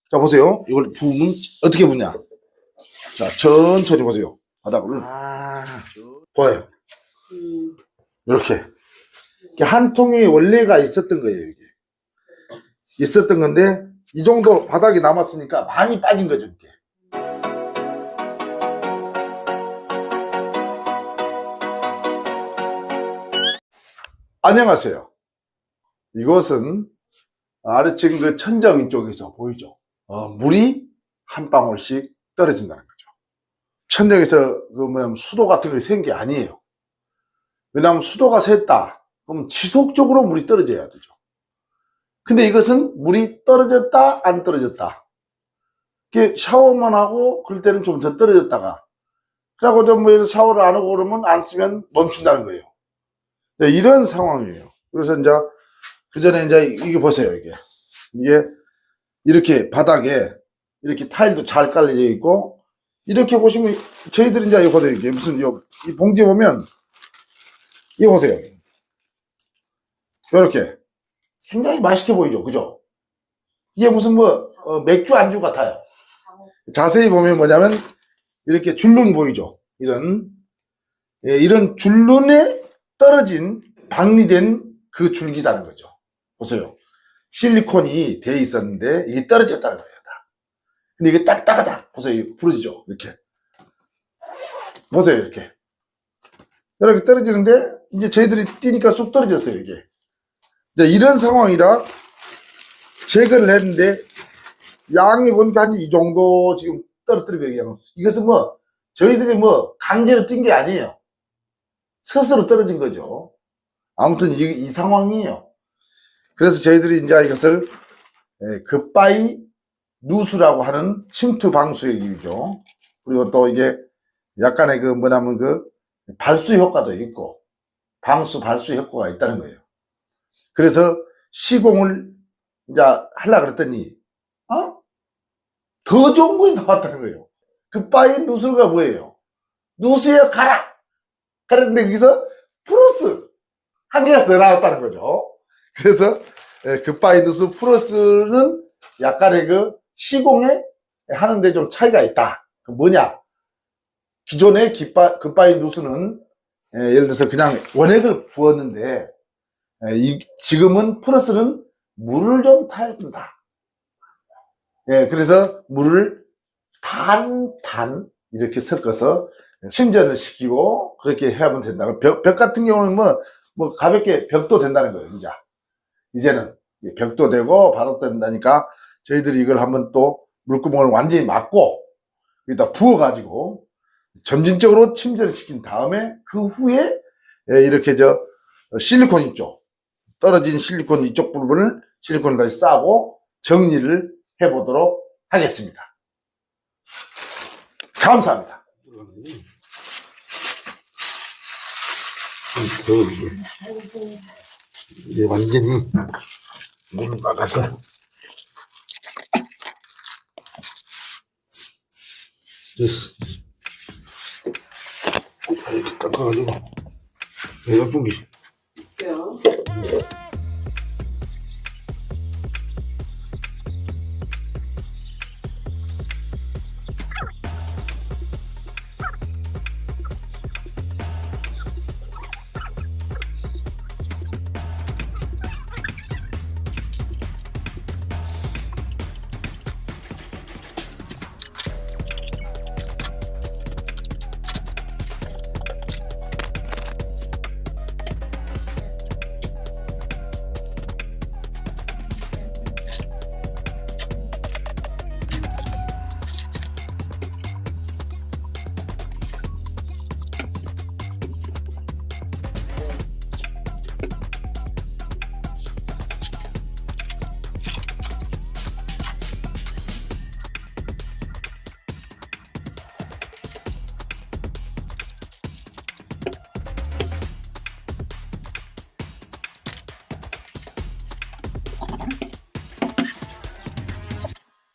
자, 보세요. 이걸 부으면 어떻게 부냐. 자, 천천히 보세요. 바닥을. 보여요. 이렇게. 한 통이 원래가 있었던 거예요, 이게. 있었던 건데, 이 정도 바닥이 남았으니까 많이 빠진 거죠, 이게. 안녕하세요. 이곳은 아래층 그 천정 쪽에서 보이죠? 물이 한 방울씩 떨어진다는 거죠. 천정에서 수도 같은 게 센 게 아니에요. 왜냐하면 수도가 샜다. 그럼 지속적으로 물이 떨어져야 되죠. 근데 이것은 물이 떨어졌다, 안 떨어졌다. 샤워만 하고 그럴 때는 좀 더 떨어졌다가, 그러고 좀 샤워를 안 하고 그러면 안 쓰면 멈춘다는 거예요. 네, 이런 상황이에요. 그래서 이제 그 전에 이제 이게 보세요, 이게 이렇게 바닥에 이렇게 타일도 잘 깔려져 있고, 이렇게 보시면 저희들이 이제 이거 보세요. 이게 무슨 이 봉지 보면 이거 보세요. 이렇게 굉장히 맛있게 보이죠, 그죠? 이게 무슨 맥주 안주 같아요. 자세히 보면 뭐냐면 이렇게 줄눈 보이죠? 이런 줄눈에 떨어진 방리된 그 줄기라는 거죠. 보세요. 실리콘이 돼 있었는데 이게 떨어졌다는 거예요. 근데 이게 딱딱하다. 보세요. 부러지죠? 이렇게. 보세요. 이렇게 떨어지는데 이제 저희들이 뛰니까 쑥 떨어졌어요. 이게. 이런 상황이라 제거를 했는데 양이 보니까 한 이 정도 지금 떨어뜨리고, 이것은 저희들이 강제로 뛴 게 아니에요. 스스로 떨어진 거죠. 아무튼 이 상황이에요. 그래서 저희들이 이제 이것을 굿바이 누수라고 하는 침투 방수의 기이죠. 그리고 또 이게 약간의 발수 효과도 있고, 발수 효과가 있다는 거예요. 그래서 시공을 이제 하려고 그랬더니, 더 좋은 거이 나왔다는 거예요. 굿바이 누수가 뭐예요? 누수에 가라! 그랬는데 여기서 플러스 한 개가 더 나왔다는 거죠. 그래서 굿바이 누수 플러스는 약간의 시공에 하는데 좀 차이가 있다. 뭐냐? 기존의 굿바이 누수는 예를 들어서 그냥 원액을 부었는데, 지금은 플러스는 물을 좀 타야 된다. 그래서 물을 단 이렇게 섞어서 침전을 시키고 그렇게 해야만 된다. 벽 같은 경우는 가볍게 벽도 된다는 거예요. 이제는 벽도 되고 바닥도 된다니까 저희들이 이걸 한번 또 물구멍을 완전히 막고 여기다 부어가지고 점진적으로 침전을 시킨 다음에 그 후에 이렇게 실리콘 있죠. 떨어진 실리콘 이쪽 부분을 실리콘을 다시 싸고 정리를 해보도록 하겠습니다. 감사합니다. 이제 완전히 물을 막아서 이렇게 닦아가지고 내가 분기.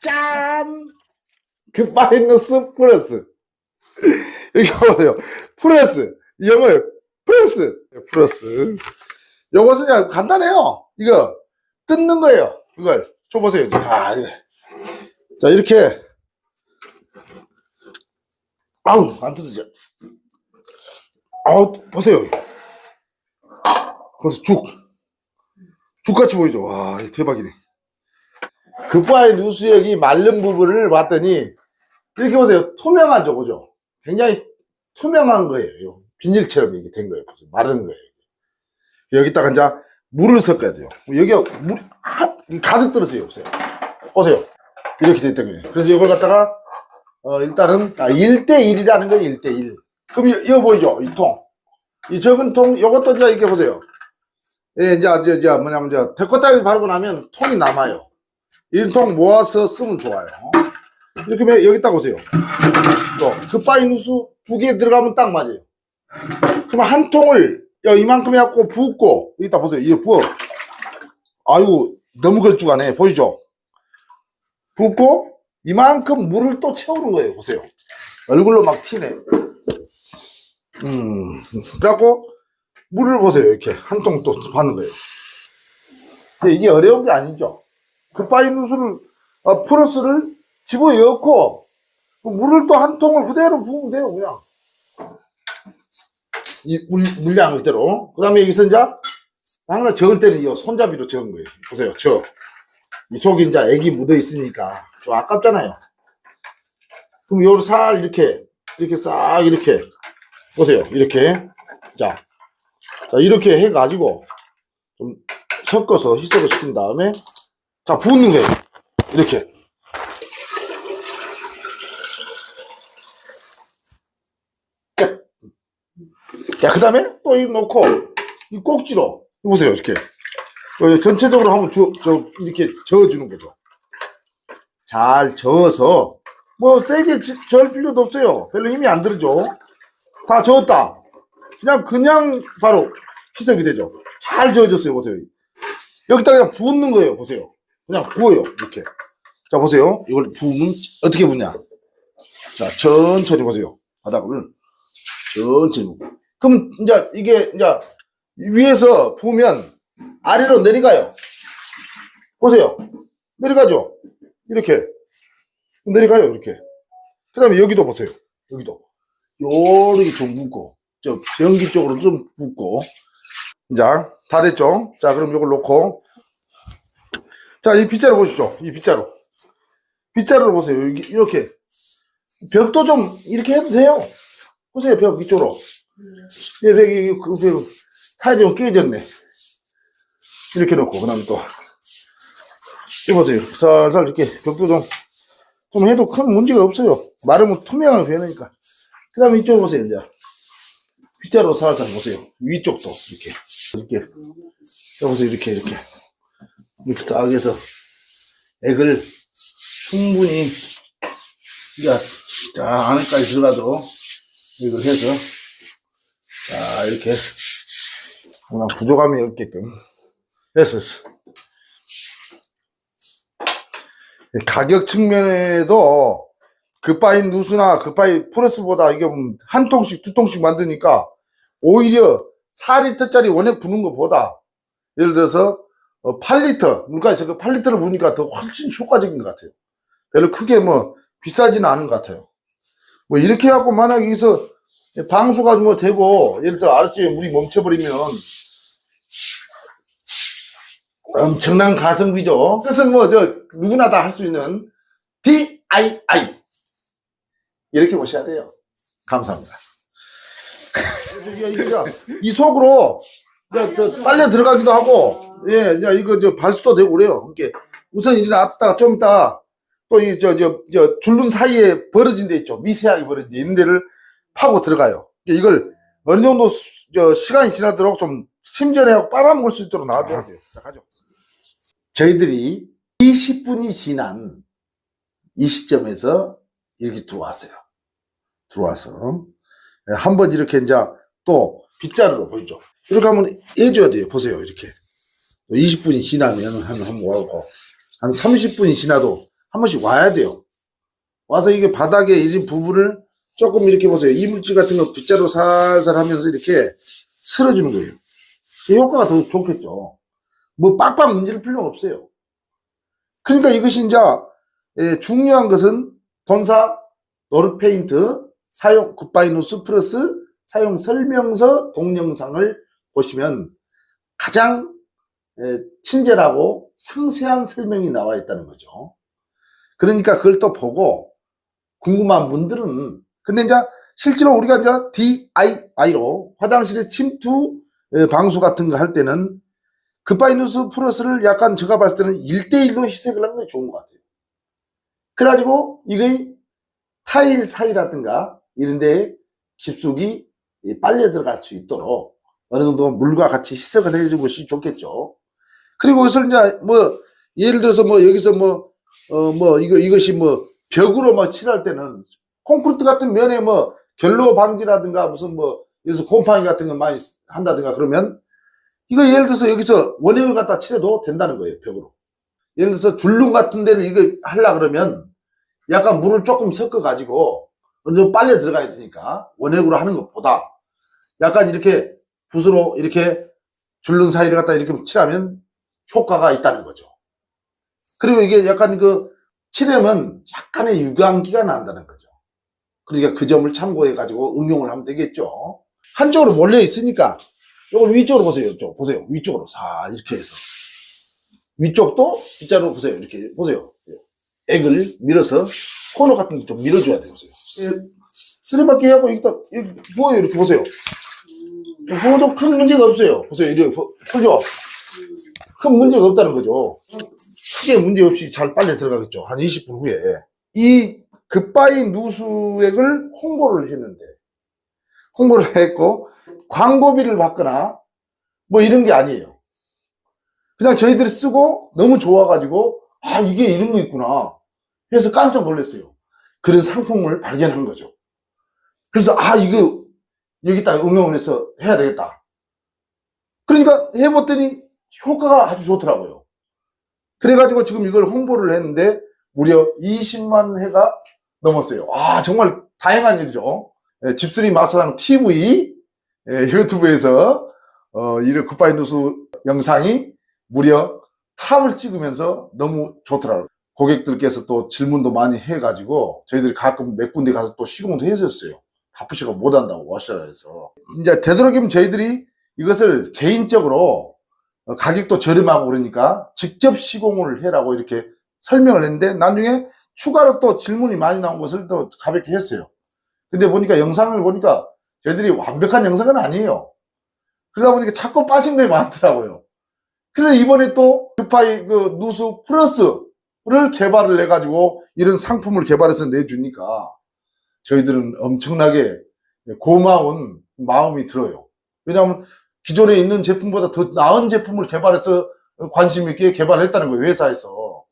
짠! 굿바이 누수 플러스. 이렇게 보세요. 플러스. 영어요. 플러스. 요것은 그냥 간단해요. 이거 뜯는 거예요. 이걸 줘보세요. 자, 자, 이렇게. 아우, 안 뜯어져. 아우, 보세요. 벌써 죽같이 보이죠? 와, 대박이네. 급바의 누수역이 마른 부분을 봤더니, 이렇게 보세요. 투명하죠, 그죠? 굉장히 투명한 거예요. 비닐처럼 이게 된 거예요. 마른 거예요. 여기다가 이제 물을 섞어야 돼요. 여기가 물이 가득 들었어요. 없어요. 보세요. 이렇게 됐던 거예요. 그래서 이걸 갖다가, 일단은, 1대1이라는 거예요. 1대1. 그럼 이거 보이죠? 이 통. 이 적은 통, 요것도 이제 이렇게 보세요. 예, 이제 뭐냐면, 데코 타일 바르고 나면 통이 남아요. 이 통 모아서 쓰면 좋아요. 이렇게 여기다 보세요. 또, 굿바이 누수 2개 들어가면 딱 맞아요. 그럼 한 통을, 이만큼 해갖고 붓고, 여기다 보세요. 이거 부어. 아이고, 너무 걸쭉하네. 보이죠? 붓고, 이만큼 물을 또 채우는 거예요. 보세요. 얼굴로 막 튀네. 그래갖고, 물을 보세요. 이렇게 한 통 또 받는 거예요. 근데 이게 어려운 게 아니죠. 굿바이 누수를, 프로스를 집어 넣고, 물을 또 한 통을 그대로 부으면 돼요. 그냥. 이 물량 그대로. 그 다음에 여기서 이제, 항상 저을 때는 이 손잡이로 저은 거예요. 보세요. 이 속에 이제 액이 묻어 있으니까 좀 아깝잖아요. 그럼 요를 살 이렇게 싹 이렇게. 보세요. 이렇게. 자, 이렇게 해가지고 좀 섞어서 희석을 시킨 다음에 자, 붓는 거예요. 이렇게. 끝. 자, 그 다음에 또 이거 놓고 이 꼭지로 보세요. 이렇게. 전체적으로 한번 이렇게 저어주는 거죠. 잘 저어서 뭐 세게 저을 필요도 없어요. 별로 힘이 안 들죠. 다 저었다. 그냥 바로 희석이 되죠. 잘 저어졌어요. 보세요. 여기다가 그냥 붓는 거예요. 보세요. 그냥 부어요. 이렇게. 자, 보세요. 이걸 부으면 어떻게 부냐. 자, 천천히 보세요. 바닥을 천천히. 그럼 이게 위에서 부으면 아래로 내려가요. 보세요. 내려가죠. 이렇게 내려가요. 이렇게. 그 다음에 여기도 보세요. 여기도 요렇게 좀 붓고 저 변기 쪽으로 좀 붓고. 자, 다 됐죠. 자, 그럼 이걸 놓고, 자, 이 빗자루 보시죠. 이 빗자루를 보세요. 이렇게 벽도 좀 이렇게 해도 돼요. 보세요. 벽 이쪽으로. 벽 타일이 좀 깨졌네. 이렇게 놓고, 그 다음에 또, 이 보세요. 살살 이렇게 벽도 좀 해도 큰 문제가 없어요. 마르면 투명하게 변하니까. 그 다음에 이쪽 보세요. 이제 빗자루로 살살 보세요. 위쪽도 이렇게 보세요. 이렇게 싹 해서 액을 충분히 자, 안에까지 들어가도록 이걸 해서 자, 이렇게 그냥 부족함이 없게끔 해서. 가격 측면에도 굿바이 누수나 굿바이 프로스보다 이게 한 통씩 두 통씩 만드니까 오히려 4리터짜리 원액 부는 것보다 예를 들어서 8리터 물가에서 그 8리터를 부으니까 더 훨씬 효과적인 것 같아요. 별로 크게 뭐 비싸지는 않은 것 같아요. 뭐 이렇게 해갖고 만약에 여기서 방수가 뭐 되고 예를 들어 아래쪽에 물이 멈춰버리면 엄청난 가성비죠. 그래서 뭐 누구나 다 할 수 있는 DIY 이렇게 보셔야 돼요. 감사합니다. 이 속으로 빨려 들어가기도 하고, 예, 이거 발수도 되고 그래요. 그러니까 우선 일어났다가 좀 이따 또 줄눈 사이에 벌어진 데 있죠. 미세하게 벌어진 데 있는 데를 파고 들어가요. 이걸 어느 정도 시간이 지나도록 좀 침전해하고 빨아먹을 수 있도록 놔둬야 돼요. 자, 가죠. 저희들이 20분이 지난 이 시점에서 이렇게 들어와서 한번 이렇게 이제 또 빗자루로 보이죠. 이렇게 한번 해줘야 돼요. 보세요. 이렇게 20분이 지나면 한번 와고 한 30분이 지나도 한 번씩 와야 돼요. 와서 이게 바닥에 이런 부분을 조금 이렇게 보세요. 이물질 같은 거 빗자루 살살 하면서 이렇게 쓸어주는 거예요. 그 효과가 더 좋겠죠. 뭐 빡빡 문지를 필요는 없어요. 그러니까 이것이 이제 중요한 것은 본사 노르페인트 사용 굿바이누스 플러스 사용 설명서 동영상을 보시면 가장 친절하고 상세한 설명이 나와 있다는 거죠. 그러니까 그걸 또 보고 궁금한 분들은 근데 이제 실제로 우리가 이제 DIY로 화장실에 침투 방수 같은 거 할 때는 굿바이누스 플러스를 약간 제가 봤을 때는 1대1로 희석을 하는 게 좋은 것 같아요. 그래가지고 이거의 타일 사이라든가 이런 데에 깊숙이 빨려 들어갈 수 있도록 어느 정도 물과 같이 희석을 해주는 것이 좋겠죠. 그리고 그것을 이제 뭐 예를 들어서 뭐 여기서 이것이 뭐 벽으로 뭐 칠할 때는 콘크리트 같은 면에 뭐 결로 방지라든가 무슨 뭐 여기서 곰팡이 같은 거 많이 한다든가 그러면 이거 예를 들어서 여기서 원형을 갖다 칠해도 된다는 거예요, 벽으로. 예를 들어서 줄눈 같은 데를 이거 하려 그러면 약간 물을 조금 섞어 가지고 먼저 빨려 들어가야 되니까 원액으로 하는 것보다 약간 이렇게 붓으로 이렇게 줄눈 사이를 갖다 이렇게 칠하면 효과가 있다는 거죠. 그리고 이게 약간 그 칠하면 약간의 유광기가 난다는 거죠. 그러니까 그 점을 참고해 가지고 응용을 하면 되겠죠. 한쪽으로 몰려 있으니까 이걸 위쪽으로 보세요. 이쪽 보세요. 위쪽으로 사 이렇게 해서 위쪽도 빗자루 보세요. 이렇게 보세요. 액을 밀어서 코너 같은 거 좀 밀어줘야 돼요. 보세요. 쓰레받기 하고 여기다 부어요. 이렇게 보세요. 부어도 큰 문제가 없어요. 보세요. 이렇게 풀죠. 큰 문제가 없다는 거죠. 크게 문제 없이 잘 빨려 들어가겠죠. 한 20분 후에. 이 굿바이 누수액을 홍보를 했는데 홍보를 했고 광고비를 받거나 뭐 이런 게 아니에요. 그냥 저희들이 쓰고 너무 좋아가지고 아 이게 이런 거 있구나 해서 깜짝 놀랐어요. 그런 상품을 발견한 거죠. 그래서 아 이거 여기다 응용을 해서 해야 되겠다. 그러니까 해봤더니 효과가 아주 좋더라고요. 그래가지고 지금 이걸 홍보를 했는데 무려 20만 회가 넘었어요. 아 정말 다양한 일이죠. 집수리 마사랑 TV 유튜브에서 이런 굿바이 누수 영상이 무려 탑을 찍으면서 너무 좋더라고요. 고객들께서 또 질문도 많이 해가지고 저희들이 가끔 몇 군데 가서 또 시공도 해줬어요. 바쁘시고 못한다고 하시라 해서 이제 되도록이면 저희들이 이것을 개인적으로 가격도 저렴하고 그러니까 직접 시공을 해라고 이렇게 설명을 했는데 나중에 추가로 또 질문이 많이 나온 것을 또 가볍게 했어요. 근데 보니까 영상을 보니까 저희들이 완벽한 영상은 아니에요. 그러다 보니까 자꾸 빠진 게 많더라고요. 그래서 이번에 또 굿바이 그 누수 플러스를 개발을 해가지고 이런 상품을 개발해서 내주니까 저희들은 엄청나게 고마운 마음이 들어요. 왜냐하면 기존에 있는 제품보다 더 나은 제품을 개발해서 관심 있게 개발했다는 거예요, 회사에서.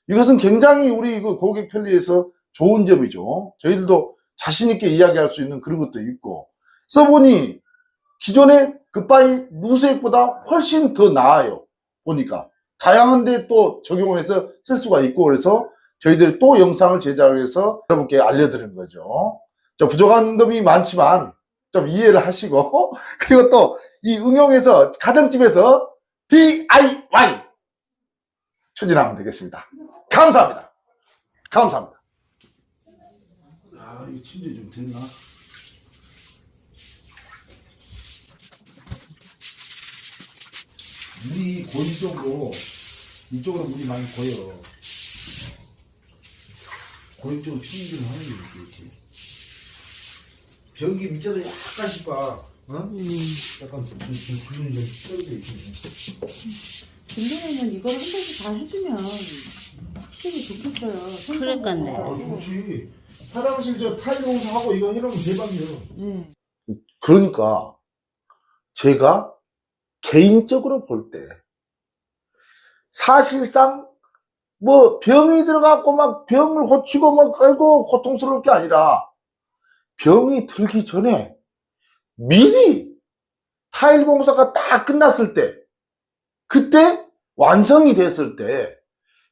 이것은 굉장히 우리 그 고객 편리에서 좋은 점이죠. 저희들도 자신있게 이야기할 수 있는 그런 것도 있고. 써보니 기존의 굿바이 누수액보다 훨씬 더 나아요. 보니까. 다양한 데 또 적용해서 쓸 수가 있고 그래서 저희들이 또 영상을 제작해서 여러분께 알려드리는 거죠. 좀 부족한 점이 많지만 좀 이해를 하시고 그리고 또 이 응용해서 가정집에서 DIY 추진하면 되겠습니다. 감사합니다. 감사합니다. 아, 이거 침대 좀 됐나? 물이 고이 쪽으로 이쪽으로 물이 많이 고여. 고이 쪽으로 침대를 하는 게 이렇게. 벽이 밑에도 약간씩 봐. 어? 약간 주름이 좀 떨어져 있거든요. 근데는 이걸 한 번씩 다 해주면 확실히 좋겠어요. 그러니까요. 아, 좋지. 화장실 저 타일 공사하고 이거 해놓으면 대박이에요. 네. 그러니까 제가 개인적으로 볼 때 사실상 뭐 병이 들어갖고 막 병을 고치고 막 아이고 고통스러울 게 아니라 병이 들기 전에 미리 타일 공사가 딱 끝났을 때 그때 완성이 됐을 때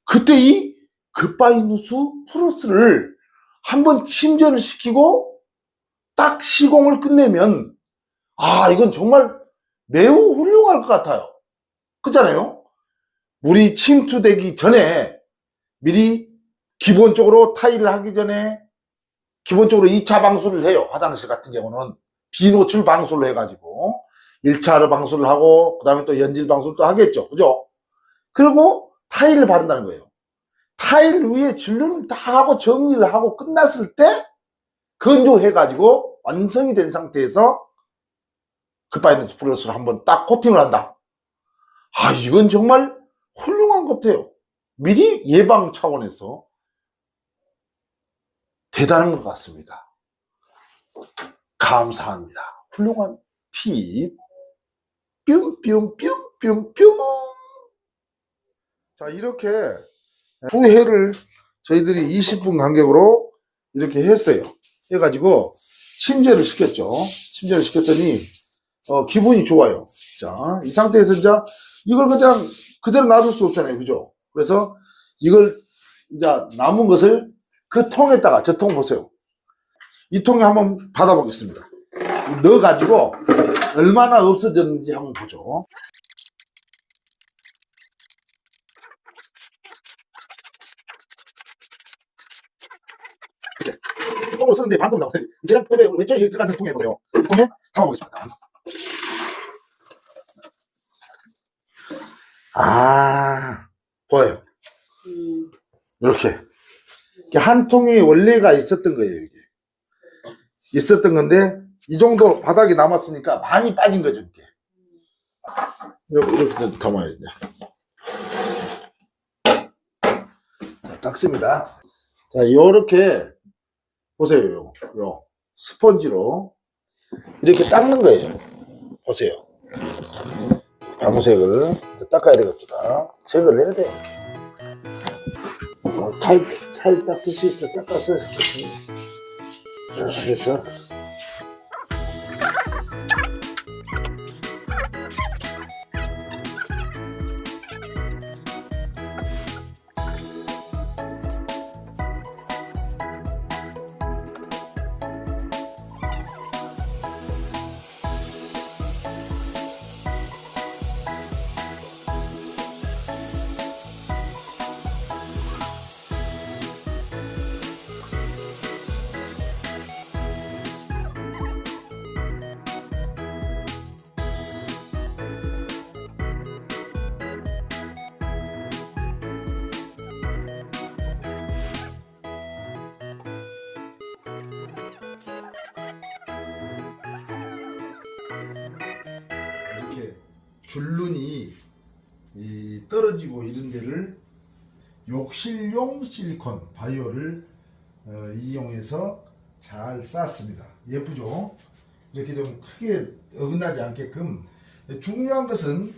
그때 이 굿바이 누수 플러스를 한번 침전을 시키고 딱 시공을 끝내면 아 이건 정말 매우 훌륭할 것 같아요. 그렇잖아요. 물이 침투되기 전에 미리 기본적으로 타일을 하기 전에 기본적으로 2차 방수를 해요. 화장실 같은 경우는 비노출 방수를 해가지고 1차로 방수를 하고 그 다음에 또 연질 방수를 또 하겠죠. 그죠? 그리고 타일을 바른다는 거예요. 타일 위에 진료를 다 하고 정리를 하고 끝났을 때 건조해가지고 완성이 된 상태에서 굿바이너스 플러스를 한번 딱 코팅을 한다. 아, 이건 정말 훌륭한 것 같아요. 미리 예방 차원에서 대단한 것 같습니다. 감사합니다. 훌륭한 팁. 뿅뿅뿅뿅뿅. 자, 이렇게 후회를 저희들이 20분 간격으로 이렇게 했어요. 해가지고 침제를 시켰죠. 침제를 시켰더니 기분이 좋아요. 자, 이 상태에서 이제 이걸 그냥 그대로 놔둘 수 없잖아요. 그죠? 그래서 이걸 이제 남은 것을 그 통에다가, 저 통 보세요. 이 통에 한번 받아보겠습니다. 넣어가지고 얼마나 없어졌는지 한번 보죠. 이렇게 통으로 쓰는데 반통 나오세요. 계란 통에 왼쪽에 여기 들어가는 통에 보세요. 이 통에 담아보겠습니다. 아, 보여요. 이렇게 한 통이 원래가 있었던 거예요. 이게 있었던 건데 이 정도 바닥이 남았으니까 많이 빠진 거죠. 이렇게 담아야 돼. 자, 닦습니다. 자, 요렇게 보세요. 요 스펀지로 이렇게 닦는 거예요. 보세요. 방색을 닦아야 되겠다. 제거를 해야 돼. 잘 닦듯이 닦아서 이렇게. 자, 그래서 이렇게 줄눈이 떨어지고 이런 데를 욕실용 실리콘 바이오를 이용해서 잘 쌌습니다. 예쁘죠? 이렇게 좀 크게 어긋나지 않게끔. 중요한 것은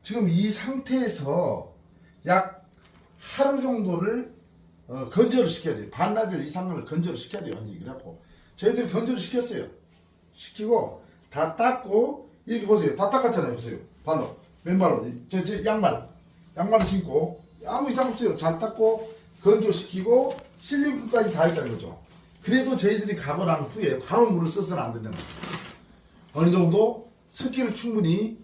지금 이 상태에서 약 하루 정도를 건조를 시켜야 돼요. 반나절 이상을 건조를 시켜야 돼요. 완전히. 그래갖고 저희들이 건조를 시켰어요. 시키고 다 닦고 이렇게 보세요. 다 닦았잖아요. 보세요. 발로 맨발로 저 양말을 신고 아무 이상 없어요. 잘 닦고 건조시키고 실리콘까지 다 했다는 거죠. 그래도 저희들이 가고 난 후에 바로 물을 써서는 안 된다는 거죠. 어느 정도 습기를 충분히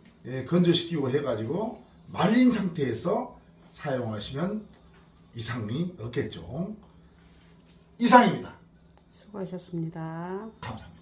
건조시키고 해가지고 말린 상태에서 사용하시면 이상이 없겠죠. 이상입니다. 수고하셨습니다. 감사합니다.